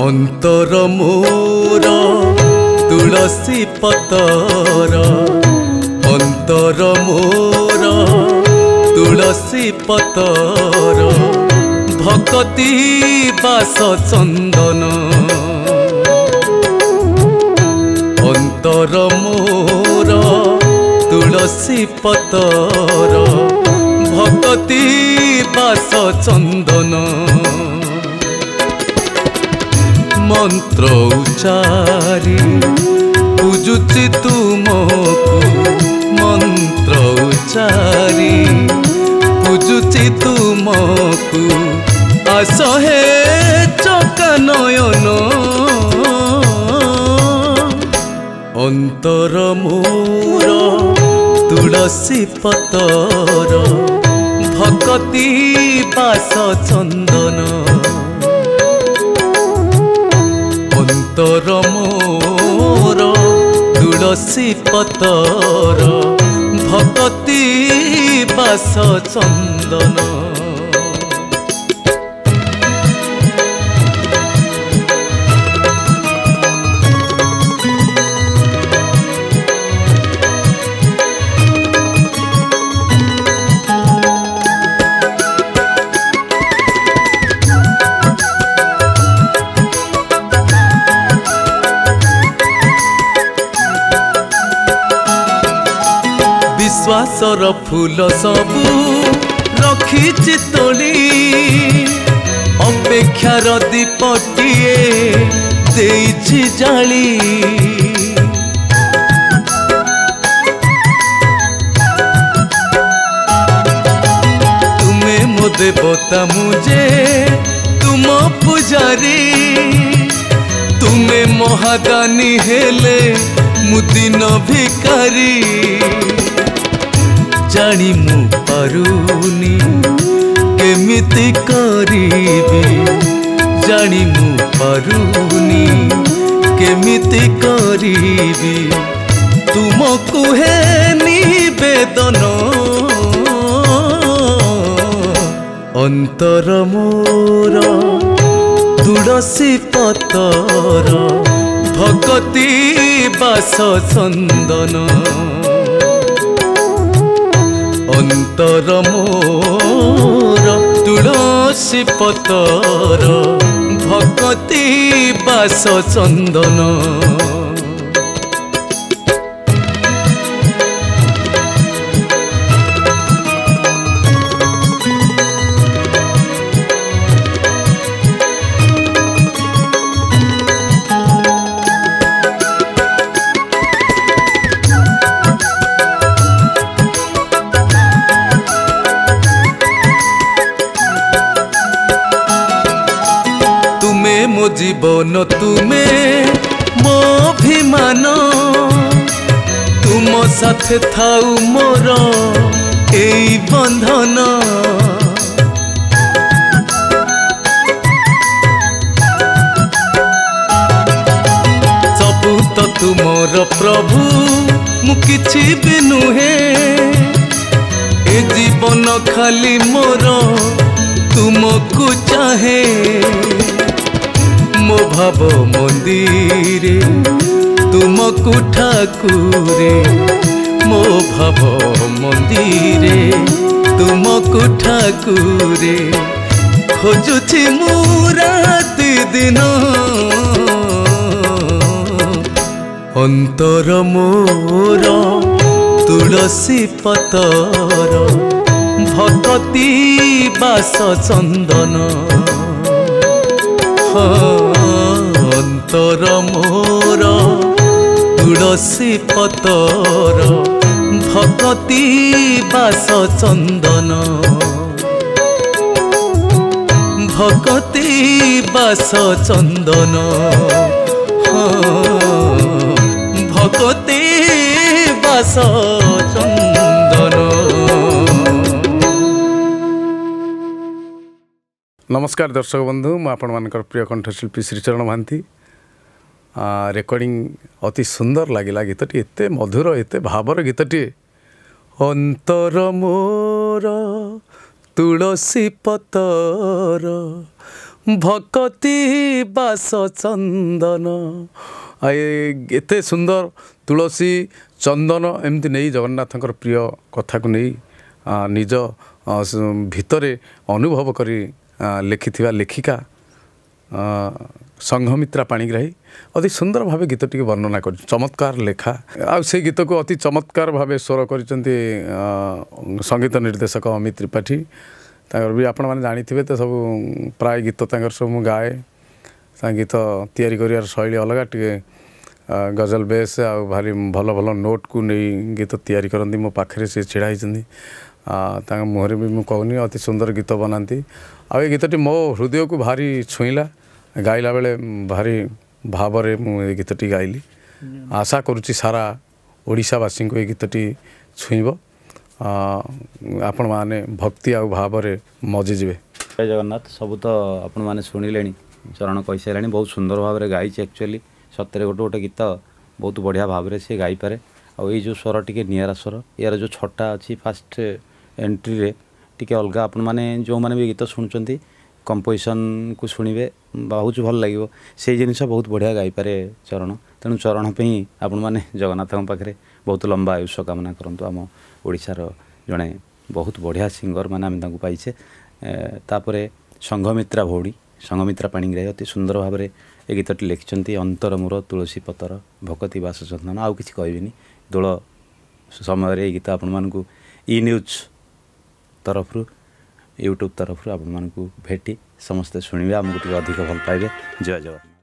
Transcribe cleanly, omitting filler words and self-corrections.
अंतर मोर तुलसी पतर अंतर मोर तुलसी पतर भक्ति बास चंदन अंतर मोर तुलसी पतर भक्ति बास चंदन मंत्र उच्चारी पूजुची तुमको मंत्र उच्चारी पूजुची तुमको आस हे चकानयन अंतर मोर तुलसी पतर भक्ति बास चंदन अंतर मोर तुलसी पतर भक्ति बास चंदन विश्वासर फूल सबू रखी तोली अपेक्षार दीपटिए देइछि जाली तुमे मो देवता मुझे तुम पुजारी तुमे महादानी हेले मुदिन भिकारी जानी मु पारुनी केमिति करीबी जानी मु पारुनी केमिति करीबी तुमको है निवेदन अंतर मोर तुलसी पतर भक्ति बास चंदन अंतर मोर तुलसी पतर भक्ति बास चंदन मो जीवन तुमे मो अभिमान तुम साथे थाउ मोर एई बंधन सबू तो तुमर प्रभु मु किछि भी नुहे ए जीवन खाली मोर तुमको चाहे मो भाव मंदिरे तुमको ठाकुरे मो भाव मंदिरे तुमको ठाकुरे खोजुछि मु राति दिन अंतर मोर तुलसी पतर भक्ति बास चंदन अंतर मोर तुलसी पतर भक्ति बास चंदन भक्ति बास चंदन भक्ति बास चंदन। नमस्कार दर्शक बंधु मु आपण मानकर प्रिय कंठशिल्पी श्रीचरण महांती रेकर्डिंग अति सुंदर लगिला गीतटी एते मधुर एते भावर गीतटी अंतर मोर तुलसी पतर ଭକତି ବାସ ଚନ୍ଦନ। ଏତେ ସୁନ୍ଦର ତୁଳସୀ ଚନ୍ଦନ ଏମିତି ନେଇ ଜଗନ୍ନାଥଙ୍କର ପ୍ରିୟ କଥାକୁ ନେଇ ନିଜ ଭିତରେ ଅନୁଭବ କରି ଲେଖିଥିବା ଲେଖିକା ସଂଘମିତ୍ରା ପାଣିଗ୍ରାହୀ ଅତି ସୁନ୍ଦର ଭାବେ ଗୀତଟିକୁ ବର୍ଣ୍ଣନା କରି ଚମତ୍କାର ଲେଖା। ଆଉ ସେଇ ଗୀତକୁ ଅତି ଚମତ୍କାର ଭାବେ ସ୍ୱର କରିଛନ୍ତି ସଙ୍ଗୀତ ନିର୍ଦ୍ଦେଶକ ଅମିତ ତ୍ରିପାଠୀ। ତାଙ୍କର ବି ଆପଣମାନେ ଜାଣିଥିବେ ତ ସବୁ ପ୍ରାୟ ଗୀତ ତାଙ୍କର ସବୁ ମୁଁ ଗାଏ। ତାଙ୍କ ଗୀତ ତିଆରି କରିବାର ଶୈଳୀ ଅଲଗା, ଟିକେ ଗଜଲ ବେସ୍ ଆଉ ଭାରି ଭଲ ଭଲ ନୋଟ୍କୁ ନେଇ ଗୀତ ତିଆରି କରନ୍ତି। ମୋ ପାଖରେ ସେ ଛିଡ଼ା ହେଇଛନ୍ତି, ତାଙ୍କ ମୁହଁରେ ବି ମୁଁ କହୁନି, ଅତି ସୁନ୍ଦର ଗୀତ ବନାନ୍ତି। ଆଉ ଏ ଗୀତଟି ମୋ ହୃଦୟକୁ ଭାରି ଛୁଇଁଲା, ଗାଇଲା ବେଳେ ଭାରି ଭାବରେ ମୁଁ ଏ ଗୀତଟି ଗାଇଲି। ଆଶା କରୁଛି ସାରା ଓଡ଼ିଶାବାସୀଙ୍କୁ ଏ ଗୀତଟି ଛୁଇଁବ, ଆପଣମାନେ ଭକ୍ତି ଆଉ ଭାବରେ ମଜିଯିବେ। ଜୟ ଜଗନ୍ନାଥ। ସବୁ ତ ଆପଣମାନେ ଶୁଣିଲେଣି, ଚରଣ କହିସାରିଲାଣି, ବହୁତ ସୁନ୍ଦର ଭାବରେ ଗାଇଛି। ଆକ୍ଚୁଆଲି ସତରେ ଗୋଟେ ଗୋଟେ ଗୀତ ବହୁତ ବଢ଼ିଆ ଭାବରେ ସେ ଗାଇପାରେ। ଆଉ ଏଇ ଯେଉଁ ସ୍ୱର ଟିକେ ନିଆରା ସ୍ୱର, ଏହାର ଯେଉଁ ଛଟା ଅଛି ଫାଷ୍ଟ ଏଣ୍ଟ୍ରିରେ ଟିକେ ଅଲଗା। ଆପଣମାନେ ଯେଉଁମାନେ ବି ଗୀତ ଶୁଣୁଛନ୍ତି କମ୍ପୋଜିସନ୍କୁ ଶୁଣିବେ, ବହୁତ ଭଲ ଲାଗିବ। ସେଇ ଜିନିଷ ବହୁତ ବଢ଼ିଆ ଗାଇପାରେ ଚରଣ। ତେଣୁ ଚରଣ ପାଇଁ ଆପଣମାନେ ଜଗନ୍ନାଥଙ୍କ ପାଖରେ ବହୁତ ଲମ୍ବା ଆୟୁଷ କାମନା କରନ୍ତୁ। ଆମ ଓଡ଼ିଶାର ଜଣେ ବହୁତ ବଢ଼ିଆ ସିଙ୍ଗର ମାନେ ଆମେ ତାଙ୍କୁ ପାଇଛେ। ତାପରେ ସଂଘମିତ୍ରା ଭଉଣୀ, ସଂଘମିତ୍ରା ପାଣିଗ୍ରାହୀ ଅତି ସୁନ୍ଦର ଭାବରେ ଏ ଗୀତଟି ଲେଖିଛନ୍ତି। ଅନ୍ତର ମୋର ତୁଳସୀ ପତର, ଭକତି ବାସ ଚନ୍ଦନ। ଆଉ କିଛି କହିବିନି। ଦୋଳ ସମୟରେ ଏଇ ଗୀତ ଆପଣମାନଙ୍କୁ ଇ ନ୍ୟୁଜ୍ ତରଫରୁ, ୟୁଟ୍ୟୁବ୍ ତରଫରୁ ଆପଣମାନଙ୍କୁ ଭେଟି ସମସ୍ତେ ଶୁଣିବେ, ଆମକୁ ଟିକେ ଅଧିକ ଭଲ ପାଇବେ। ଜୟ ଜଗନ୍ନାଥ।